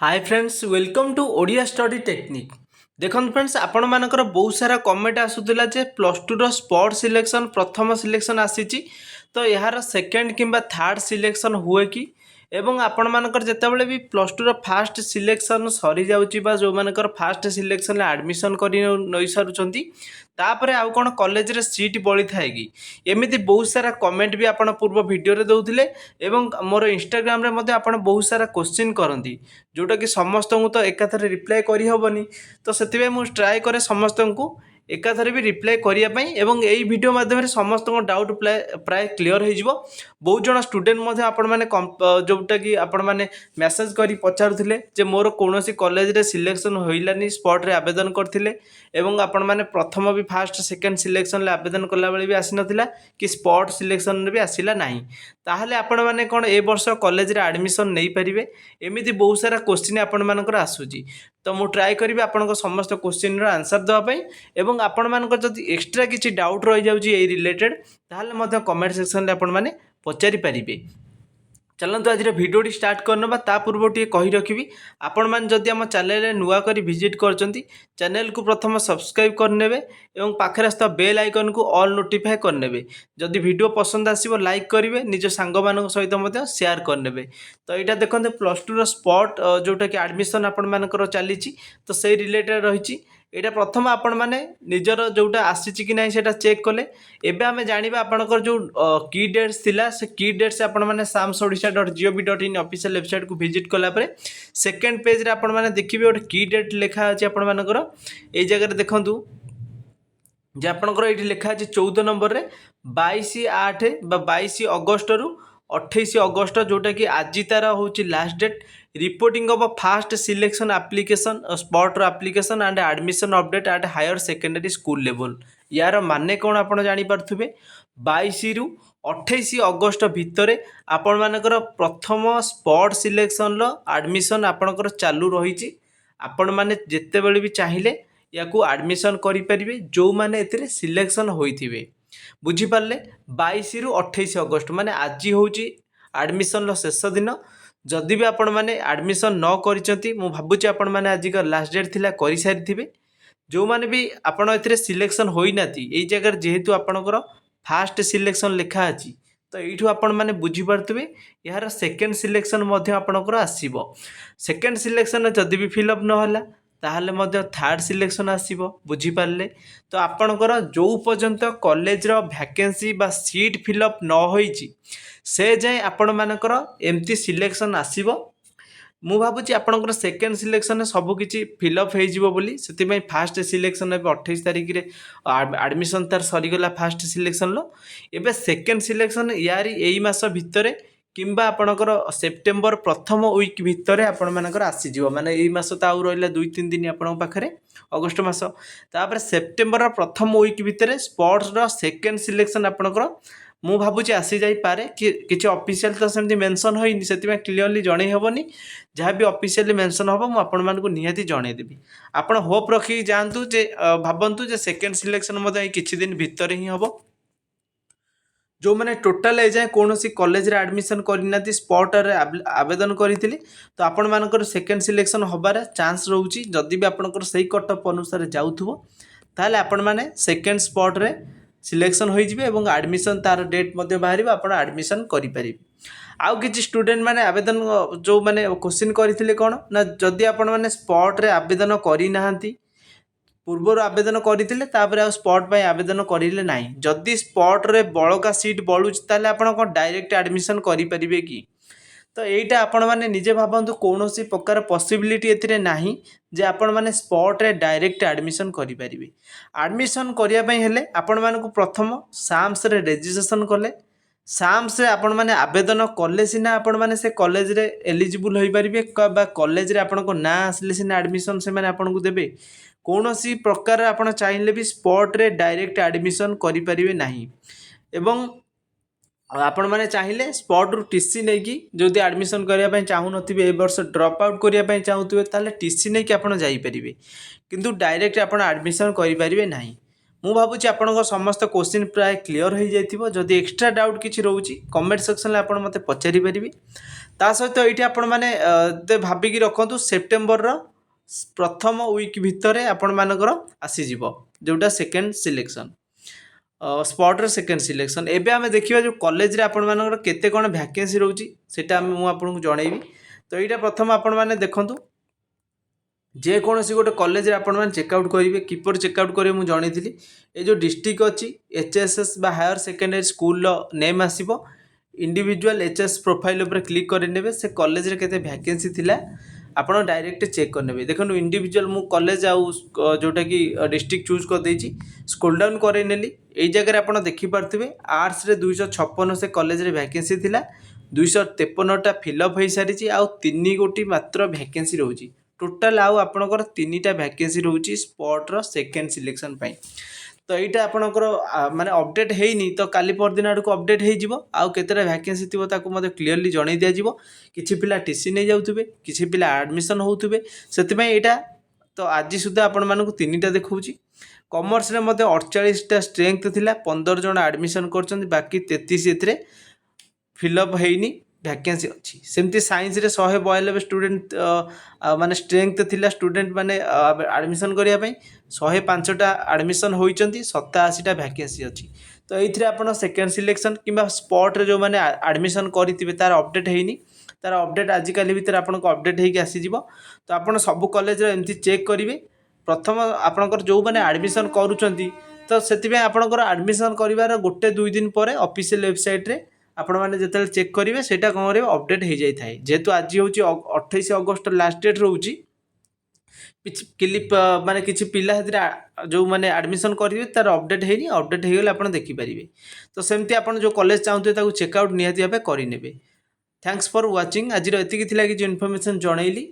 Hi friends welcome to Odia study technique. देखो friends आपण मानकर बहुत सारा कमेंट आसूला जे प्लस टू रो स्पोर्ट सिलेक्शन प्रथम सिलेक्शन आसीची तो यार सेकेंड किंबा थर्ड सिलेक्शन हुए कि एवं आपण मानकर जेतेबेले भी प्लस टू रो फास्ट सिलेक्शन सरी जाउची बा जो मानकर फास्ट सिलेक्शन एडमिशन करि नई सारुचंती तापर आउ कोन कॉलेज रे सीट बळी थाए कि एमिति बहुत सारा कमेंट भी आपण पूर्व वीडियो रे दउथिले एवं मोर इंस्टाग्राम रे मध्ये आपण बहुत सारा क्वेश्चन करंती जोटा कि समस्त को तो एकाथरे रिप्लाई करहबनी तो से मुझे ट्राए करे समस्त को एकाथरे भी रिप्लाई करने एवं यही वीडियो माध्यम समस्त डाउट प्राय क्लीयर हो बहुत जन स्टूडेंट आपण मैंने जोटा कि आपण मैंने मेसेज कर पचारुले जे मोर कौन कॉलेज रे सिलेक्शन होइलानी स्पॉट रे आवेदन करथिले एवं आपण मैंने प्रथम भी फास्ट सेकेंड सिलेक्शन रे आवेदन कला बेले भी आसी नथिला कि स्पॉट सिलेक्शन रे भी आसिला नाही ताहले आपण मैंने कौन ए वर्ष कॉलेज रे एडमिशन नहीं पारिबे एमिति बहुत सारा क्वेश्चन आपण मानकर आसूची तो मु ट्राए करी आपण समस्त क्वेश्चन आंसर देवाई एवं आपण मानकर जदि एक्स्ट्रा किसी डाउट रही जाउची ए रिलेटेड ताहले मध्य कमेंट सेक्शन रे आपण माने पचारि पारिबे। चलते आज भिडियोटी स्टार्ट करना ता पूर्व टे कही रखी आपण मैंने जदि आम चैनल नुआ कर विजिट कर चैनल को प्रथम सब्सक्राइब करने और पाखे आसता बेल आइकन को ऑल नोटिफाई करने जदि वीडियो पसंद आसो लाइक करेंगे निज सांग मान सहित शेयर करने तो यहाँ देखते प्लस टू स्पॉट जोटा कि एडमिशन आपण चली तो से रिलेटेड रही यहाँ प्रथम आपण मैंने निजर जोटा आसी कि ना से चेक कले एवं आम जाना आपंकर जो की डेट्स थिला से की डेट्स आपण मैंने samsodisha.gov.in ऑफिशियल वेबसाइट को विजिट कलापर सेकेंड पेज रे आपण मैंने देखिए गोटे की डेट लिखा अच्छे आपण मानकर ये जगह देखूँ जे आपंकर ये लिखा अच्छे 14 नंबर रे 22/8 22 अगस्त रु 28 अगस्त जोटा कि आज तार हूँ last date reporting of first selection application spot application and admission update at higher secondary school level यार माने कौन आपण जानी पार्थुबे 22 रु 28 अगस्त भितर आपण मानकर प्रथम स्पॉट सिलेक्शन लो एडमिशन आपणकर चालू रही आपण माने जेते बेले भी चाहिए या को एडमिशन करि परिबे जो माने एथिरे सिलेक्शन होइथिबे बुझिपारे 22 रु 28 अगस्त माने आज हूँ एडमिशन शेष दिन जदि भी आपण मैंने एडमिशन न करिसेंती मु भाबुची आपण मैंने आज का लास्ट डेट थिला करि सारिथिबे जो माने भी आपण एथिरे सिलेक्शन होई नाती एई जगह जेहेतु आपणकर फास्ट सिलेक्शन लिखा अछि तो यू आपण मैंने बुझी पार्थुबे यार सेकेंड सिलेक्शन मध्य आपणकर आसीबो सेकेंड सिलेक्शन जदि भी फिलअप न होला ताहले मध्य थर्ड सिलेक्शन आसीबो बुझी पारले तो आपणकर जो पर्यंत कॉलेज रो वैकेंसी बा सीट फिलअप न होईची से जाए आपण मानकर एमती सिलेक्शन आसीबो मु भाबुची आपणकर सेकेंड सिलेक्शन सबकि फिलअप हो बोली से फास्ट सिलेक्शन ए 28 तारिख रे एडमिशन तार सरीगला फास्ट सिलेक्शन लो एबे सेकेंड सिलेक्शन यारी एई मास भितरे किंबा आपणकर सेप्टेम्बर प्रथम वीक भितर आपण मानकर आसीजिवो माने एई मास तो आउ रहिला 2-3 दिन आपण पाखरे अगस्त मास तापर सेप्टेम्बर प्रथम वीक भितर स्पोर्ट्स रो सेकेंड सिलेक्शन आपणकर मु भाबुची आसी जाई पारे कि किछि ऑफिशियल तो सेमती मेंशन होइनी सेति में क्लियरली जणे हेबनी जहाँ भी ऑफिशियली मेंशन होबो मु आपण मानको निहाती जणे देबी आपण होप रखी जानतु जे भाबंतु जे सेकेंड सिलेक्शन मते किछि दिन भितर ही होबो जो मैंने टोटाल ए जाए कौन सी कॉलेज रे एडमिशन करना स्पॉट रे आवेदन करी तो आपण मानकर सेकेंड सिलेक्शन होबार चांस रोची जदि भी आपंकर सही कटअप अनुसार जाऊथबो ताले आपण माने सेकेंड स्पॉट रे सिलेक्शन हो जिवे एवं एडमिशन तार डेट मध्य बाहर आपण एडमिशन करि परिबे आउ किछि स्टूडेंट माने आवेदन जो माने क्वेश्चन करथिले कोन ना जदि आपण माने स्पॉट रे आवेदन करि नाहंती पूर्वर आवेदन करते आ स्पॉट पर आवेदन करें ना जदि स्पॉट रे बड़का सीट बढ़ुची ताले आपण कौन डायरेक्ट एडमिशन करें कि तो यहीटा आपण मैंने निजे भावतु कौन प्रकार पॉसिबिलिटी एथिरे नाही जे आपण मैंने स्पॉट रे डायरेक्ट एडमिशन करें एडमिशन करने आपण मानक प्रथम साम्स रे रजिस्ट्रेशन कले साम्स रे आपण मैंने आवेदन कले सीना आपण मैंने से कॉलेज रे एलिजिबल हो पारे कॉलेज रे आपण ना आसले सीना एडमिशन से मैंने आपन को देबे कौन सी प्रकार आपण चाहिए भी स्पॉट रे डायरेक्ट एडमिशन करें ना एवं आपण मैंने चाहिए स्पॉट रु टीसी नहीं कि जदि एडमिशन करने चाहूँ ए वर्ष ड्रॉप आउट करने चाहूे ताले टीसी नहीं कि आप जापरें किंतु डायरेक्ट आप एडमिशन करें ना ମୁଁ ଭାବୁଛି ଆପଣଙ୍କ ସମସ୍ତ କ୍ୱେଶ୍ଚିନ୍ ପ୍ରାୟ କ୍ଲିଅର୍ ହୋଇଯାଇଥିବ। ଯଦି ଏକ୍ସଟ୍ରା ଡାଉଟ୍ କିଛି ରହୁଛି କମେଣ୍ଟ ସେକ୍ସନରେ ଆପଣ ମୋତେ ପଚାରି ପାରିବେ। ତା ସହିତ ଏଇଠି ଆପଣମାନେ ଭାବିକି ରଖନ୍ତୁ ସେପ୍ଟେମ୍ବରର ପ୍ରଥମ ୱିକ୍ ଭିତରେ ଆପଣମାନଙ୍କର ଆସିଯିବ ଯେଉଁଟା ସେକେଣ୍ଡ ସିଲେକ୍ସନ୍, ସ୍ପଟ୍ର ସେକେଣ୍ଡ ସିଲେକ୍ସନ୍। ଏବେ ଆମେ ଦେଖିବା ଯେଉଁ କଲେଜରେ ଆପଣମାନଙ୍କର କେତେ କ'ଣ ଭ୍ୟାକେନ୍ସି ରହୁଛି ସେଇଟା ମୁଁ ଆପଣଙ୍କୁ ଜଣାଇବି। ତ ଏଇଟା ପ୍ରଥମ ଆପଣମାନେ ଦେଖନ୍ତୁ, ଯେକୌଣସି ଗୋଟେ କଲେଜରେ ଆପଣମାନେ ଚେକ୍ଆଉଟ୍ କରିବେ। କିପରି ଚେକ୍ଆଉଟ୍ କରିବେ ମୁଁ ଜଣାଇଥିଲି। ଏ ଯେଉଁ ଡିଷ୍ଟ୍ରିକ୍ଟ ଅଛି HSS ବା ହାୟର ସେକେଣ୍ଡାରୀ ସ୍କୁଲର ନେମ୍ ଆସିବ, ଇଣ୍ଡିଭିଜୁଆଲ୍ HS ପ୍ରୋଫାଇଲ୍ ଉପରେ କ୍ଲିକ୍ କରିନେବେ। ସେ କଲେଜରେ କେତେ ଭ୍ୟାକେନ୍ସି ଥିଲା ଆପଣ ଡାଇରେକ୍ଟ ଚେକ୍ କରିନେବେ। ଦେଖନ୍ତୁ ଇଣ୍ଡିଭିଜୁଆଲ୍ ମୁଁ କଲେଜ ଆଉ ଯେଉଁଟାକି ଡିଷ୍ଟ୍ରିକ୍ଟ ଚୁଜ୍ କରିଦେଇଛି, ସ୍କ୍ରୋଲ୍ ଡାଉନ୍ କରେଇ ନେଲି। ଏଇ ଜାଗାରେ ଆପଣ ଦେଖିପାରୁଥିବେ ଆର୍ଟ୍ସରେ 256 ସେ କଲେଜରେ ଭ୍ୟାକେନ୍ସି ଥିଲା, 253ଟା ଫିଲ୍ଅପ୍ ହୋଇସାରିଛି, ଆଉ 3 ଗୋଟି ମାତ୍ର ଭ୍ୟାକେନ୍ସି ରହୁଛି। ଟୋଟାଲ୍ ଆଉ ଆପଣଙ୍କର 3ଟା ଭ୍ୟାକେନ୍ସି ରହୁଛି ସ୍ପଟ୍ର ସେକେଣ୍ଡ ସିଲେକ୍ସନ୍ ପାଇଁ। ତ এইটা ଆପଣଙ୍କର ମାନେ ଅପଡେଟ୍ ହେଇନି, ତ କାଲି ପରଦିନ ଆଡ଼କୁ ଅପଡେଟ୍ ହେଇଯିବ। ଆଉ କେତେଟା ଭ୍ୟାକେନ୍ସି ଥିବ ତାକୁ ମଧ୍ୟ କ୍ଲିଅରଲି ଜଣାଇ ଦିଆଯିବ। କିଛି ପିଲା TC ନେଇଯାଉଥିବେ, କିଛି ପିଲା ଆଡ଼ମିସନ୍ ହେଉଥିବେ, ସେଥିପାଇଁ ଏଇଟା ତ ଆଜି ସୁଦ୍ଧା ଆପଣମାନଙ୍କୁ 3ଟା ଦେଖାଉଛି। କମର୍ସରେ ମଧ୍ୟ 48ଟା ଷ୍ଟ୍ରେଙ୍ଗଥ୍ ଥିଲା, 15 ଜଣ ଆଡ଼ମିସନ୍ କରିଛନ୍ତି, ବାକି 33 ଏଥିରେ ଫିଲ୍ଅପ୍ ହେଇନି, ଭ୍ୟାକେନ୍ସି ଅଛି। ସେମିତି ସାଇନ୍ସରେ 192 ଷ୍ଟୁଡେଣ୍ଟ ମାନେ ଷ୍ଟ୍ରେଙ୍ଗଥ୍ ଥିଲା ଷ୍ଟୁଡେଣ୍ଟ ମାନେ ଆଡ଼ମିସନ୍ କରିବା ପାଇଁ, 105ଟା ଆଡ଼ମିସନ୍ ହୋଇଛନ୍ତି, 87ଟା ଭ୍ୟାକେନ୍ସି ଅଛି। ତ ଏଇଥିରେ ଆପଣ ସେକେଣ୍ଡ ସିଲେକ୍ସନ୍ କିମ୍ବା ସ୍ପଟ୍ରେ ଯେଉଁମାନେ ଆଡ଼ମିସନ୍ କରିଥିବେ ତାର ଅପଡେଟ୍ ହେଇନି, ତାର ଅପଡେଟ୍ ଆଜିକାଲି ଭିତରେ ଆପଣଙ୍କୁ ଅପଡେଟ୍ ହେଇକି ଆସିଯିବ। ତ ଆପଣ ସବୁ କଲେଜର ଏମିତି ଚେକ୍ କରିବେ। ପ୍ରଥମ ଆପଣଙ୍କର ଯେଉଁମାନେ ଆଡ଼ମିସନ୍ କରୁଛନ୍ତି, ତ ସେଥିପାଇଁ ଆପଣଙ୍କର ଆଡ଼ମିସନ୍ କରିବାର 1-2 ଦିନ ପରେ ଅଫିସିଆଲ୍ ୱେବସାଇଟ୍ରେ ଆପଣମାନେ ଯେତେବେଳେ ଚେକ୍ କରିବେ ସେଇଟା କ'ଣ କରିବେ ଅପଡେଟ୍ ହେଇଯାଇଥାଏ। ଯେହେତୁ ଆଜି ହେଉଛି 28 ଅଗଷ୍ଟ ଲାଷ୍ଟ ଡେଟ୍ ରହୁଛି, ମାନେ କିଛି ପିଲା ସେଥିରେ ଯେଉଁମାନେ ଆଡ଼ମିସନ୍ କରିବେ ତାର ଅପଡେଟ୍ ହେଇନି, ଅପଡେଟ୍ ହେଇଗଲେ ଆପଣ ଦେଖିପାରିବେ। ତ ସେମିତି ଆପଣ ଯେଉଁ କଲେଜ ଚାହୁଁଥିବେ ତାକୁ ଚେକ୍ଆଉଟ୍ ନିହାତି ଭାବେ କରିନେବେ। Thanks for watching. ଆଜିର ଏତିକି ଥିଲା କିଛି ଇନଫର୍ମେସନ୍ ଜଣେଇଲି।